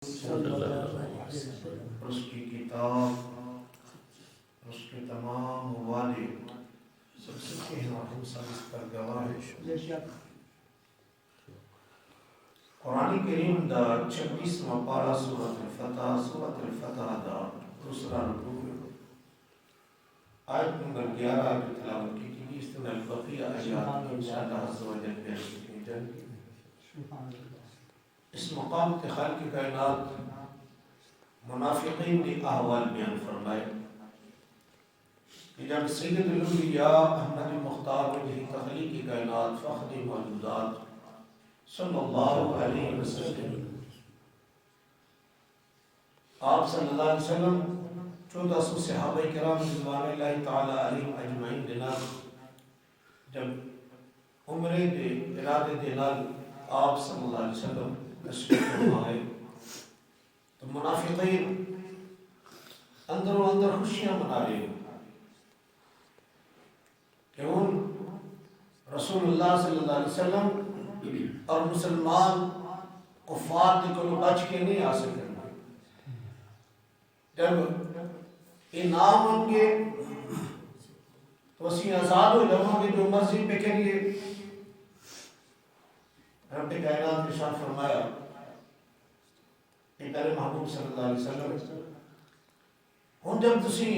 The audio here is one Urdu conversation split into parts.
صلی اللہ علیہ وسلم، اس کی کتاب، اس کے تمام موالد سب سچے ہیں اور ہم سب اس پر گواہ ہیں۔ قرآن کریم دا 26واں پارہ سورۃ الفتح دا دوسرا رکوع آیت نمبر 11 کی تلاوت کی گئی۔ اس میں بقیہ آیات انشاءاللہ عز و جل پیش کی جائیں گی۔ اس مقام کے خالق کائنات منافقین کے احوال بیان فرمائے کہ جب سید الانبیاء احمد المختار وجہ تخلیق کائنات فخر موجودات صلی اللہ علیہ وسلم آپ صلی اللہ علیہ وسلم 1400 صحابہ کرام رضوان اللہ تعالی علیہم اجمعین دینار جب عمرے دے ارادے دینار آپ صلی اللہ علیہ وسلم تشریف فرما ہے تو منافقین اندر و اندر خوشیاں منا رہے ہیں کہ ان رسول اللہ صلی اللہ علیہ وسلم اور مسلمان کفار کے کو بچ کے نہیں آ سکتے۔ جب انعام ان کے تو اسی آزاد ہو جاؤں گے جو مرضی پہ کریے۔ رب کائنات نے ارشاد فرمایا کہ پیارے محبوب صلی اللہ علیہ وسلم ہن جب تسی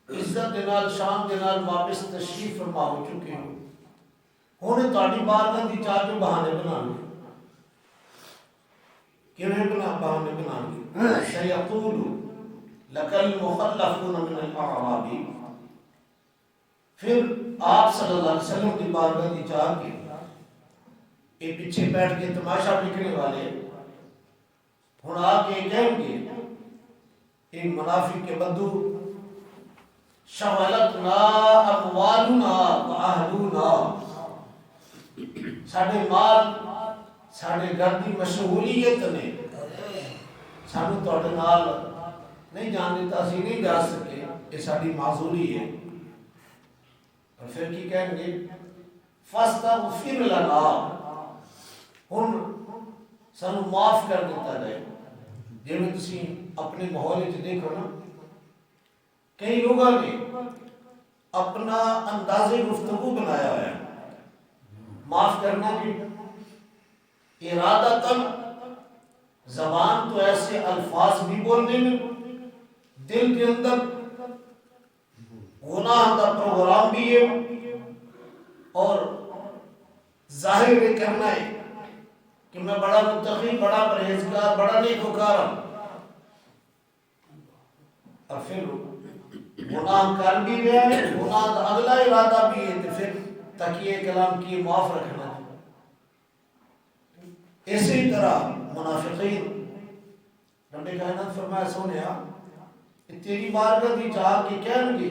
عزت دے نال شان دے نال واپس تشریف فرما ہو چکے ہو، ہن تہاڈی بارگاہ دی چار جو بہانے بنانے کیویں بہانے بنانے سیقول لک المخلفون من الاعراب، پھر آپ صلی اللہ علیہ وسلم کی بارگاہ دی چار کے یہ پیچھے بیٹھ کے تماشا بکنے والے ہن آ کے کہیں گے ان منافق کے بدو شغلتنا اموالنا واہلنا، ساڈے مال ساڈے گھر دی مشغولیت نے سانو تواڈے نال نہیں جان دیتا، اسی نہیں جا سکے، یہ ساری معذوری ہے۔ اور پھر کی کہیں گے فاستغفر لنا، ہن سانو معاف کر دیتا جائے۔ جی میں تسی اپنے ماحول وچ دیکھو نا، کئی لوگوں نے اپنا انداز گفتگو بنایا ہے معاف کرنا بھی ارادتاً، زبان تو ایسے الفاظ بھی بولنے میں، دل کے اندر گناہ کا پروگرام بھی ہے، اور ظاہر بھی کرنا ہے کہ میں بڑا متقی، بڑا پرہیزگار، بڑا نیکوکار ہوں، اور پھر گناہ کر بھی رہا ہے، گناہ کا اگلا ارادہ بھی ہے، تو پھر تکیے کلام کی معاف رکھنا ہے۔ اسی طرح منافقین رب کائنات فرمایا سونیا تیری بارگاہ دی جا کے کہیں گے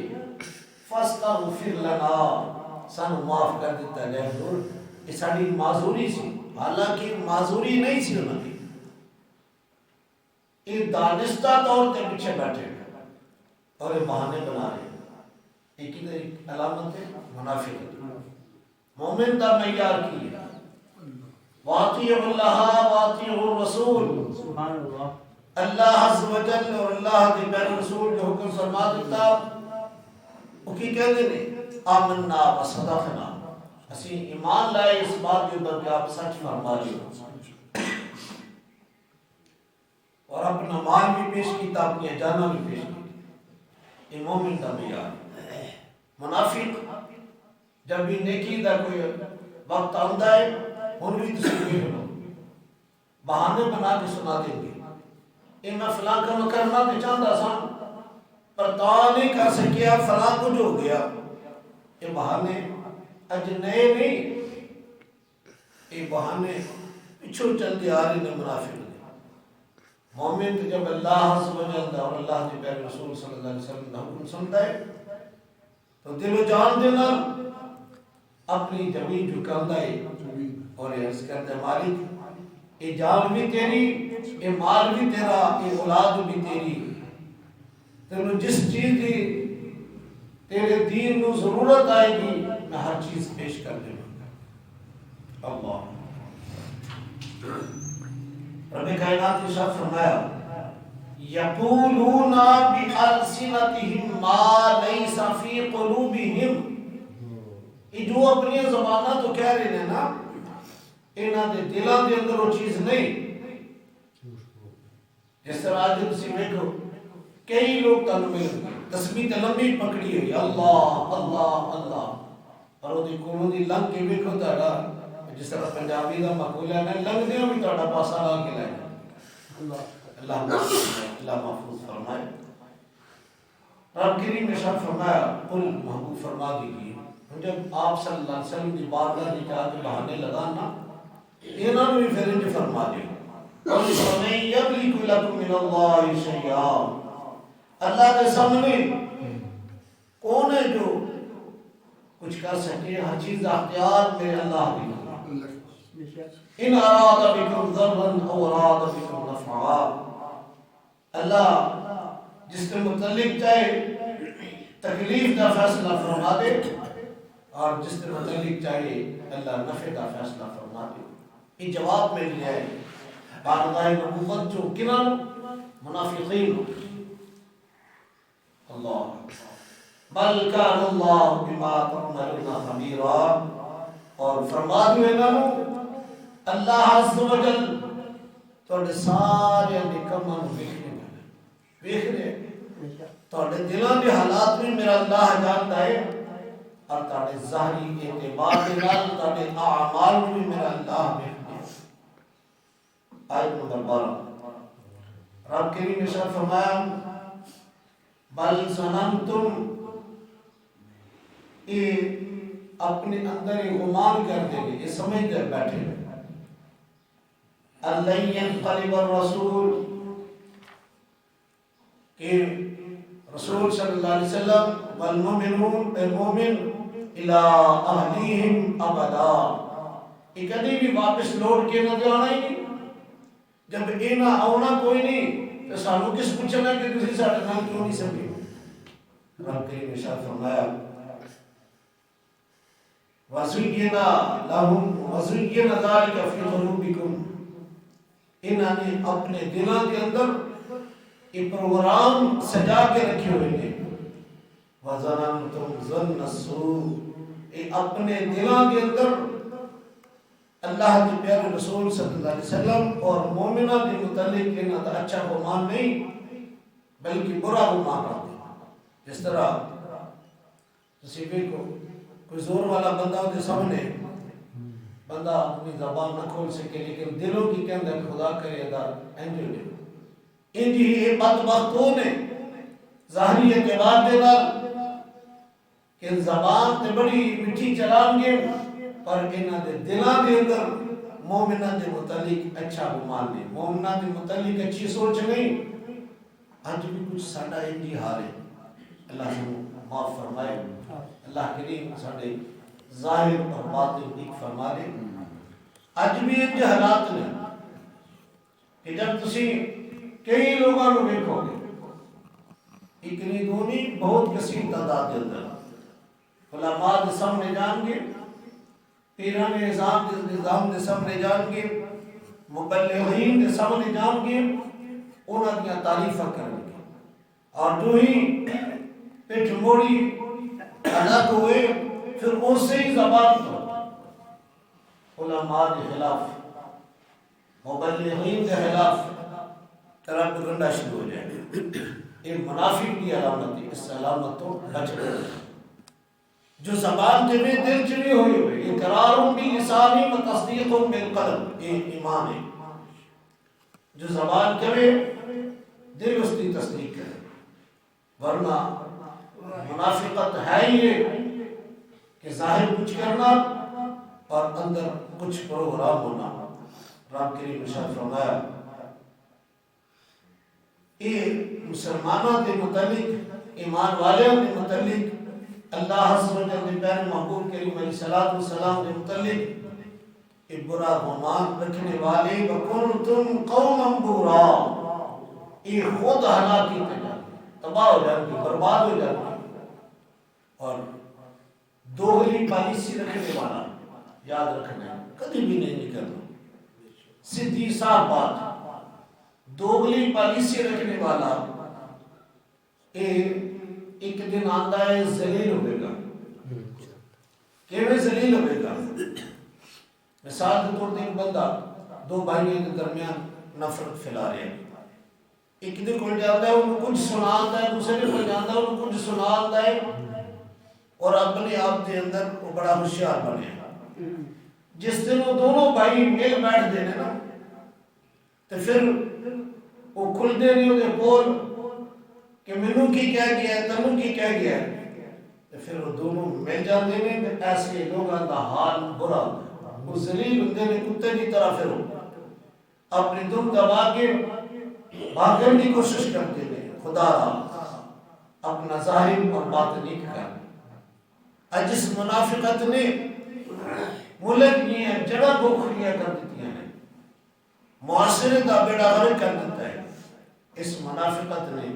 فاستغفر لنا، سانو معاف کر دیتا جائے۔ یہ ساری معذوری سی، حالانکہ معذوری نہیں سی انہوں کی، یہ دانستہ طور تے پیچھے بیٹھے اور یہ بہانے بنا رہے ہیں۔ ایک علامت ہے منافقت۔ مومن دا معیار کی ہے واطیعوا اللہ واطیعوا الرسول، اللہ عز و جل اور اللہ کے پیارے رسول جو حکم فرما دیتا وہ کی کہتے ہیں آمنا و صدقنا، اسی ایمان لائے اس بات کے اوپر کہ آپ سچ فرما رہے ہو، اور اپنا مال بھی پیش کیتا، اپنی جانہ بھی پیش کی۔ یہ مومن دا معیار۔ منافق جب بھی نیکی دا کوئی وقت آندا ہے ہن بھی تسبیح کرو، بہانے بنا کے سنا دیں گے یہ میں فلاں کام کرنا تے چاہتا سا پر تا نہیں کر سکیا، فلاں کچھ ہو گیا۔ یہ بہانے اج نئے نہیں، یہ بہانے پچھو چلتے آ رہے ہیں منافق۔ مومن جب اللہ عز و جل اور اللہ کے پیارے رسول صلی اللہ علیہ وسلم کا حکم سنتا ہے تو دل و جان دینا اپنی زمین جھکاتا ہے اور یہ عرض کرتا ہے مالک یہ جان بھی تیری، یہ مال بھی تیرا، یہ اولاد بھی تیری، تینوں جس چیز دی تیرے دین کو ضرورت آئے گی میں ہر چیز پیش کر دوں گا۔ اللہ رب کائنات نے ارشاد فرمایا یقولون بألسنتهم ما لیس فی قلوبہم، یہ جو اپنی زبانہ تو کہہ رہے ہیں نا، انہاں دے دلاں دے اندر وہ چیز نہیں. جس طرح آج تسی دیکھو کئی لوگ تانوں ملن گے تسبیح تے لمبی پکڑی ہوئی اللہ اللہ اللہ، اور وہ کولوں دی لنگ کے ویکھو تہاڈا جس طرح پنجابی دا مقولہ ہے لنگ دیاں بھی تہاڈا پاسا لا کے لے اللہ محفوظ فرمائے. رب کریم نے ارشاد فرمایا قل محبوب فرما دیجیے جب آپ صلی اللہ علیہ وسلم کی بارگاہ میں جا کے بہانے لگانا انہوں نے بھی پھر انج فرما دیا قل فمن یملک لکم من اللہ شیئا، اللہ کے سامنے کون ہے جو کچھ کر سکے، ہر چیز اختیار میں اللہ کی. ان اراد بکم ضرا او اراد بکم نفعا، اللہ جس کے متعلق چاہے تکلیف کا فیصلہ فرما دے اور جس کے متعلق چاہے اللہ نفع کا فیصلہ فرما دے. یہ جواب میں لیا ہے بارگاہ نبوت جو کنن منافقین اللہ بل کان اللہ بما تعملون خبیرا، اور فرما دو انہوں اللہ عز و جل تواڈے سارے کماں نوں ویکھ رہے تواڈے دلاں دے حالات بھی میرا اللہ جاندا ہے، اور تواڈے ظاہری اعتبار دے نال تواڈے اعمال بھی میرا اللہ ویکھدا ہے. آیت نمبر 12 رب کریم نے ارشاد فرمایا بل ظننتم، یہ اپنے اندر گمان کر دیں گے، یہ سمجھ کر بیٹھے اللہ ينقلب الرسول کہ رسول صلی اللہ علیہ وسلم والمؤمنون المؤمن الى اہلیہم ابدا، یہ کبھی بھی واپس لوٹ کے نہ جانا ہی نہیں. جب یہ نہ آنا کوئی نہیں تو سانو کس پوچھنا کہ تسی ساڈے نال کیوں نہیں سکے. رب کریم نے ارشاد فرمایا وَزُيِّنَ لَهُمْ وَزُيِّنَ ذَلِكَ فِي قُلُوبِكُمْ، انہوں نے اپنے دلوں کے اندر یہ پروگرام سجا کے رکھے ہوئے ہیں. وَظَنَنْتُمْ ظَنَّ السُّوءِ، یہ اپنے دلوں کے اندر اللہ کے پیارے رسول صلی اللہ علیہ وسلم اور مومنہ کے متعلق انہوں کا اچھا گمان نہیں بلکہ برا گمان کرتے ہیں. جس طرح تصویر کو کوئی زور والا بندہ ہوتے سامنے بندہ اپنی زبان نہ کھول سکے لیکن دلوں کی کہندہ خدا کرے دا انجو نے انجی ہی بدبختوں نے ظاہری اعتبار دے دال کہ زبان تے بڑی مٹھی چلان گے پر انہاں دے دلاں دے اندر مومنہ دے متعلق اچھا گمان نہیں، مومنہ دے متعلق اچھی سوچ نہیں. آج بھی کچھ ساڈا انجی حال ہے، اللہ سے معاف فرمائے. اللہ کریم ساڈے ظاہر اور باطن ایک فرما دے. اج بھی انج حالات نے کہ جب تسی کئی لوگوں کو دیکھو گے ایک نہیں دونی بہت کثیر تعداد کے اندر علماء دے سامنے جان گے، پیران نظام دے سامنے جان گے، مبلغین دے سامنے جان گے، انہاں دیا تعریفاں کریں گے، اور جو ہی پیٹھ موڑی الگ ہوئے پھر اسی ہی زبان تو علماء کے خلاف مبلغین کے خلاف طرح گنڈا شروع ہو جائے. یہ منافق کی علامت ہے، اس علامت تو بچ گئے. جو زبان کے میں دل چڑی ہوئی ہوئے اقرار باللسان و تصدیق بالقلب، یہ ایمان ہے. جو زبان کرے دل اس کی تصدیق کرے، ورنہ منافقت ہے یہ کہ ظاہر کچھ کرنا اور اندر کچھ پروگرام ہونا. رب کریم ارشاد فرمایا یہ مسلمانوں کے متعلق ایمان والوں کے متعلق اللہ عز و جل کے پیارے محبوب کریم علیہ الصلوۃ والسلام کے متعلق یہ برا گمان رکھنے والے وَكُنْتُمْ قَوْمًا بُورًا، یہ خود ہلاکی پہ جائے، تباہ ہو جائے گی، برباد ہو جائے گی. اور دوغلی پالیسی رکھنے والا یاد رکھنا کبھی بھی نہیں نکلنا. سیدھی صاف بات دوگلی پالیسی رکھنے والا ایک دن آتا ہے ذلیل ہوئے گا. کیویں ذلیل ہوئے گا؟ مثال کے طور پر ایک بندہ دو بھائیوں کے درمیان نفرت پھیلا رہے ہیں. ایک دن کوئی جاتا ہے انہوں کچھ سنا آتا ہے, دوسرے کوئی جاتا ہے انہوں کچھ سنا آتا ہے, اور اپنے آپ کے اندر وہ بڑا ہوشیار بنے. جس دن وہ دونوں بھائی مل بیٹھ دینے نا تو پھر وہ کھل دے نہیں ہوتے بول کہ مینوں کی کہہ گیا ہے, تنوں کی کہہ گیا ہے, تو پھر وہ دونوں مل جاتے ہیں. ایسے لوگوں کا حال برا, وہ ذلیل ہوتے ہیں کتے کی طرح. پھر وہ اپنی دم دبا کے بھاگنے کی کوشش کرتے ہیں. خدا اپنا ظاہر اور باطنی کر جس منافقت نے ملک نہیں ہے جڑا بوکھڑیاں کر دیتی ہیں, معاشرے کا بیڑا غرق کر دیتا ہے. اس منافقت نے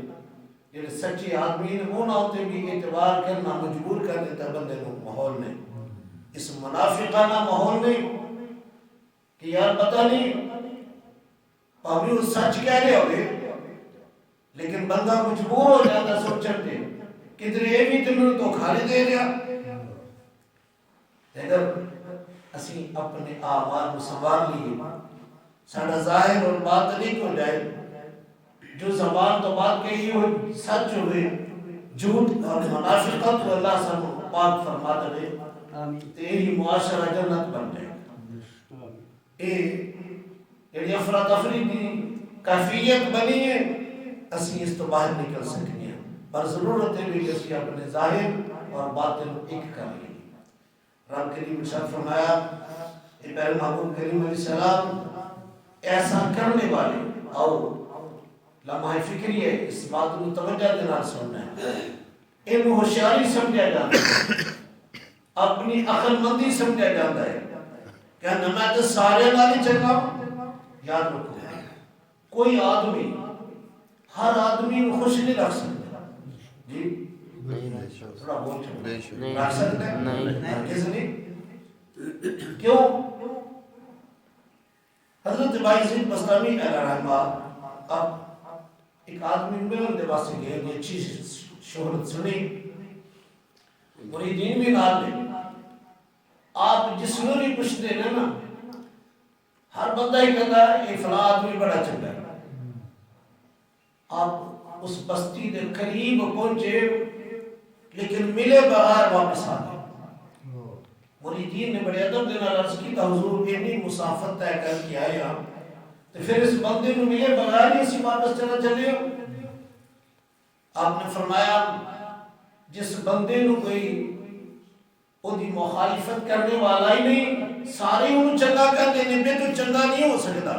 یہ سچے آدمی نے وہ نہ ہوتے بھی اعتبار کرنا مجبور کر دیتا بندے کو ماحول نے. اس منافقانہ ماحول نے کہ یار پتہ نہیں ابھی وہ سچ کہہ رہے ہوئے, لیکن بندہ مجبور ہو جاتا سوچن کے کدھر یہ بھی تمہیں تو کھانے دے رہا. اگر اسی اپنے اعمال کو سنبھال لیے, سارا ظاہر اور باطنی ہو جائے, جو زبان تو بات کہی ہو سچ ہوئے, جھوٹ اور منافقت کو اللہ سب پاک فرما دے, تیری معاشرہ جنت بن جائے. یہ افراتفری کی کیفیت بنی ہے, اسی اس تو باہر نکل سکتے ہیں, پر ضرورت ہے بھی اسی اپنے ظاہر اور باطن ایک کر لیں. رب کریم ارشاد فرمایا کہ پیارے محبوب کریم علیہ السلام ایسا کرنے والے, اور لمحہ فکری ہے اس بات کو توجہ دینا سننا ہے, علم ہوشیاری سمجھا جاتا ہے, اپنی عقل مندی سمجھا جاتا ہے. کہ میں تو سارے نالی چنگا. یاد رکھو کوئی آدمی ہر آدمی کو خوش نہیں رکھ سکتا. جی تھوڑا بول چھوڑ رکھ سکتے ہیں کس نہیں. کیوں؟ حضرت بائزید بستامی علیہ رحمہ اب ایک آدمی ملن دے واسطے گئے, یہ اچھی شہرت سنی, مریدین بھی نال لے. آپ جس میں بھی پوچھتے ہیں نا, ہر بندہ ہی کہتا ہے یہ فلاں آدمی بڑا چنگا ہے. آپ اس بستی دے قریب پہنچے لیکن ملے بغیر واپس آ گئے. مریدین نے بڑے ادب دینا عرض کی تھا حضور اتنی مسافت طے کر کے آئے آپ, تو پھر اس بندے کو ملے بغیر ہی اسی واپس چلا چلے ہو. آپ نے فرمایا جس بندے کو کوئی وہ مخالفت کرنے والا ہی نہیں, سارے انہوں چنگا کر دینے پہ تو چنگا نہیں ہو سکتا.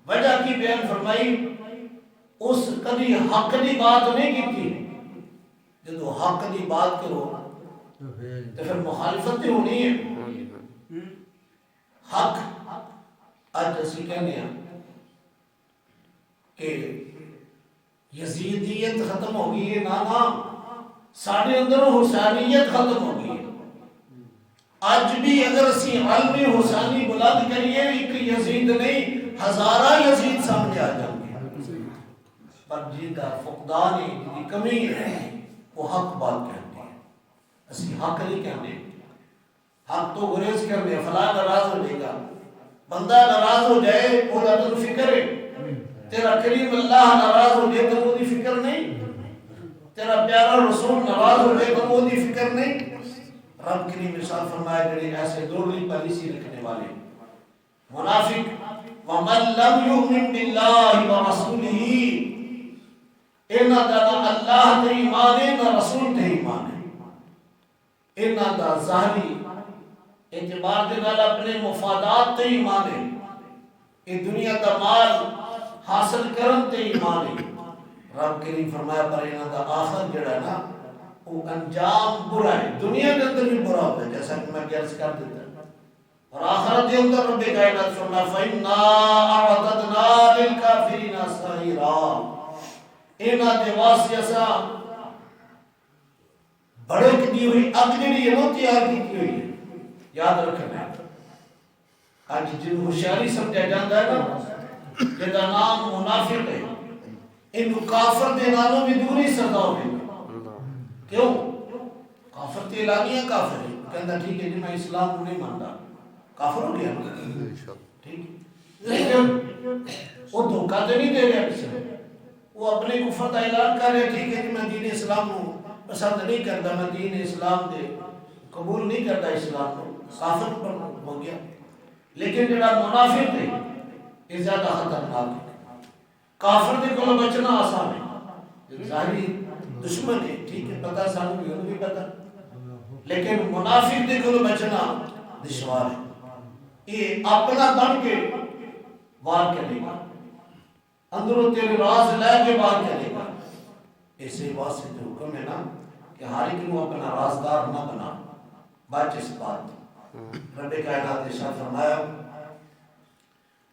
وجہ کی بیان فرمائی, اس کبھی حق دی بات نہیں کی تھی. جب حق دی بات کرو تو پھر مخالفت ہونی ہے. حق آج اسی کہنے ہیں کہ یزیدیت ختم ہو گئی ہے. نا ساڑھے اندر حسینیت ختم ہو گئی ہے. آج بھی اگر اسی علمی حسینی بلند کریے ایک یزید نہیں ہزارہ یزید سامنے آ جائیں گے, پر جن کا فقدان ہے, جن کی کمی ہے, وہ حق بات کہتے ہیں. اسی حق نہیں کہتے, حق تو گریز کرنے فلاں ناراض ہو جائے گا. بندہ ناراض ہو جائے وہ تو فکر ہے, تیرا کریم اللہ ناراض ہو جائے تو وہ دی فکر نہیں, تیرا پیارا رسول ناراض ہو جائے تو وہ دی فکر نہیں. رب کریم ارشاد فرمایا جڑے ایسے دوڑلی پالیسی رکھنے والے منافق, وَمَن لَّمْ يُؤْمِن بِاللَّهِ وَرَسُولِهِ, انہاں دا نہ اللہ تے ایمان ہے نہ رسول تے ایمان ہے. انہاں دا ظاہری اعتبار دے نال اپنے مفادات تے ایمان ہے, یہ دنیا دا مال حاصل کرن تے ایمان ہے. رب کریم فرمایا پر انہاں دا آخر جڑا ہے نا وہ انجام برا ہے. دنیا کے اندر بھی برا ہوتا ہے جیسا کہ میں عرض کر دیتا, اور آخرت کے اندر رب کائنات فرمایا فَإِنَّا أَعْتَدْنَا لِلْكَافِرِينَ سَعِيرًا, انہاں دے واسطے اسا بڑک دی ہوئی اگ جڑی ہے وہ تیار کی ہوئی ہے. یاد رکھنا آج جن ہوشیاری سمجھا جاتا ہے نا جدا نام منافق ہے ان کو کافر دے نالوں بھی دوری سزا ہوگی کیوں کافر تے اعلانیہ کافر ہے کہندا ٹھیک ہے جی میں اسلام کو نہیں مانتا کافر ہو گیا ٹھیک لیکن وہ دھوکہ تو نہیں دے رہا کسی وہ اپنے کفر کا اعلان کر رہے ٹھیک ہے جی میں دین اسلام کو پسند نہیں کرتا میں دین اسلام دے قبول نہیں کرتا اسلام کو کافر پر ہو گیا لیکن جڑا منافق ہے یہ زیادہ خطرناک ہے کافر دے کو بچنا آسان ہے ظاہری دشمن ہے ٹھیک ہے پتہ سانو بھی انہوں بھی پتہ لیکن منافق دے کو بچنا دشوار ہے یہ اپنا بن کے وار کرے گا اندروں تیرے راز لے کے وار کرے گا ایسے واسطے جو حکم ہے نا کہ ہر ایک کو اپنا رازدار نہ بنا بچ اس بات رب کائنات نے ارشاد فرمایا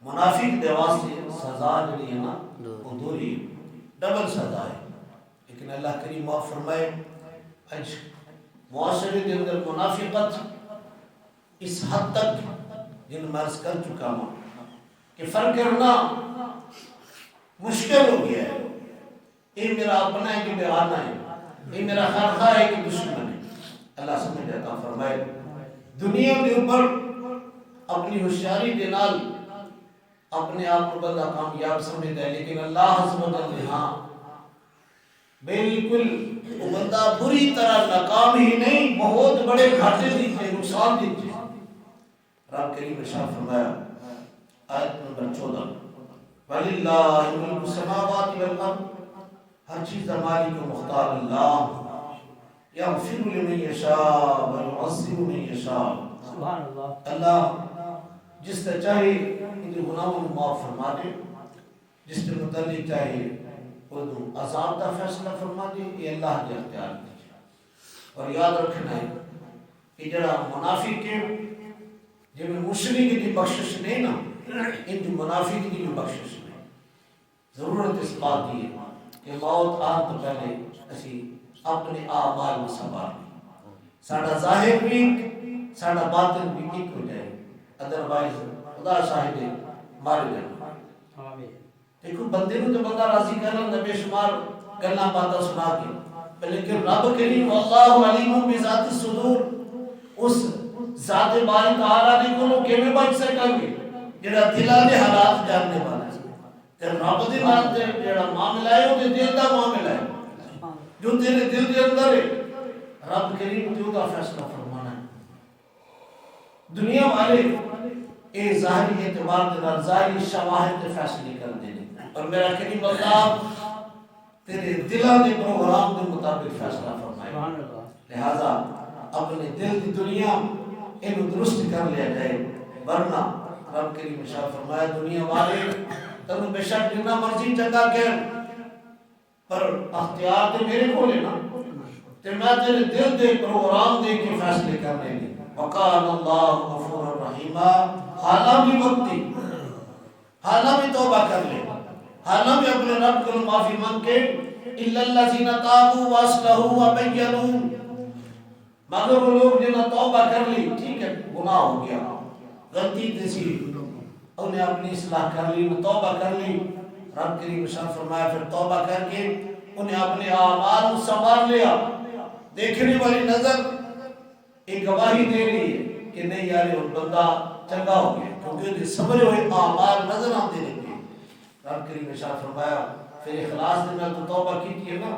منافق دے واسطے سزا جڑی ہے نا وہ دوری ڈبل سزا ہے لیکن اللہ کریم معاف فرمائے اج معاشرے کے اندر منافقت اس حد تک جن مرض کر چکا ہوں کہ فرق کرنا مشکل ہو گیا ہے یہ میرا اپنا ہے کہ بیگانہ ہے یہ میرا خواہ ہے کہ دشمن ہے اللہ سمجھ عطا فرمائے دنیا کے اوپر اپنی ہوشیاری کے نال اپنے آپ کو بندہ کامیاب سمجھتا ہے لیکن اللہ حسب نے ہاں بالکل وہ بندہ بری طرح ناکام ہی نہیں بہت بڑے گھاٹے دیتے نقصان دیتے رب کریم ارشاد فرمایا آیت نمبر 14 وَلِلَّهِ مُلْكُ السَّمَاوَاتِ وَالْأَرْضِ ہر چیز مالک و مختار اللہ یغفر لمن یشاء ویعذب من یشاء اللہ جس سے چاہے ان کے گناہوں کو معاف فرما دے جس کے متعلق چاہے وہ عذاب کا فیصلہ فرما دے یہ اللہ کے اختیار ہے اور یاد رکھنا ہے کہ جڑا منافق کے جب مشرک کی بخشش نہیں نا ان کی منافق کی بخشش نہیں ضرورت اس بات کی ہے کہ موت آن تو پہلے اسی اپنے اعمال میں سنبھال لیں ساڈا ظاہر بھی ساڈا باطن بھی ایک ہو جائے ادروائز خدا شاہد مارے جائے دیکھو بندے کو تو بندہ راضی کرنا بے شمار گلاں باتاں سنا کے لیکن رب کریم اللہ علیم بذات الصدور اس ذات باری تعالیٰ دی کو کیویں بچ سکیں گے جڑا دلاں دے حالات جاننے والا ہے تے رب دے نال تے جڑا معاملہ ہے او دل دا معاملہ ہے جو تیرے دل دے اندر ہے رب کریم تو دا فیصلہ فرمانا ہے دنیا والے اے ظاہری اعتبار دے نال ظاہری شواہد تے فیصلے کر دے اور میرا کریم اللہ تیرے دلاں دے پروگرام دے مطابق فیصلہ فرمائے لہذا اپنے دل کی دنیا انہوں درست کر لیا جائے ورنہ رب کریم ارشاد فرمایا دنیا والے تنوں بے شک جتنا مرضی چنگا کر پر اختیار تے میرے کو لینا تے میں تیرے دل دے پروگرام دے کے فیصلے کرنے لیں وقال اللہ غفور الرحیم حالاں بھی وقتی حالاں بھی توبہ کر لے حالاں بھی اپنے رب کو معافی مانگ کے الا الذین تابوا واصلحوا وبینوا مگر وہ لوگ جنہوں توبہ کر لی ٹھیک ہے گناہ ہو گیا غلطی تھی انہیں اپنی اصلاح کر لی توبہ کر لی رب کریم ارشاد فرمایا پھر توبہ کر کے انہیں اپنے اعمال کو سنبھال لیا دیکھنے والی نظر ایک گواہی دے رہی ہے کہ نہیں یار وہ بندہ چنگا ہو گیا کیونکہ انہیں سمجھے ہوئے اعمال نظر آتے رہتے رب کریم ارشاد فرمایا پھر اخلاص نے میں تو توبہ کی ہے نا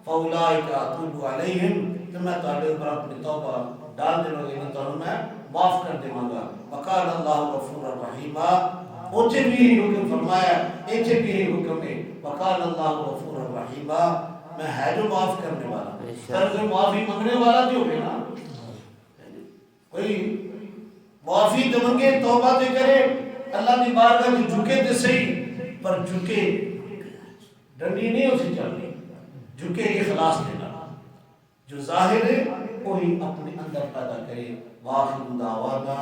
فاولئک اتوب علیہم تو میں تہاڈے اوپر اپنی توبہ ڈال دے گا یعنی تہاڈوں میں معاف کر دے گا وقال اللہ غفور الرحیم اوچے بھی حکم فرمایا ایچے بھی حکم ہے وقال اللہ غفور الرحیم میں ہے جو معاف کرنے والا پر کوئی معافی مانگنے والا جو ہے نا کوئی معافی تو منگے توبہ تے کرے اللہ کی بارگاہ میں جھکے تے صحیح پر جھکے ڈنڈی نہیں اسے چلنی جھکے اخلاص دینا جو ظاہر ہے وہی اپنے اندر پیدا کرے واخر دعوانا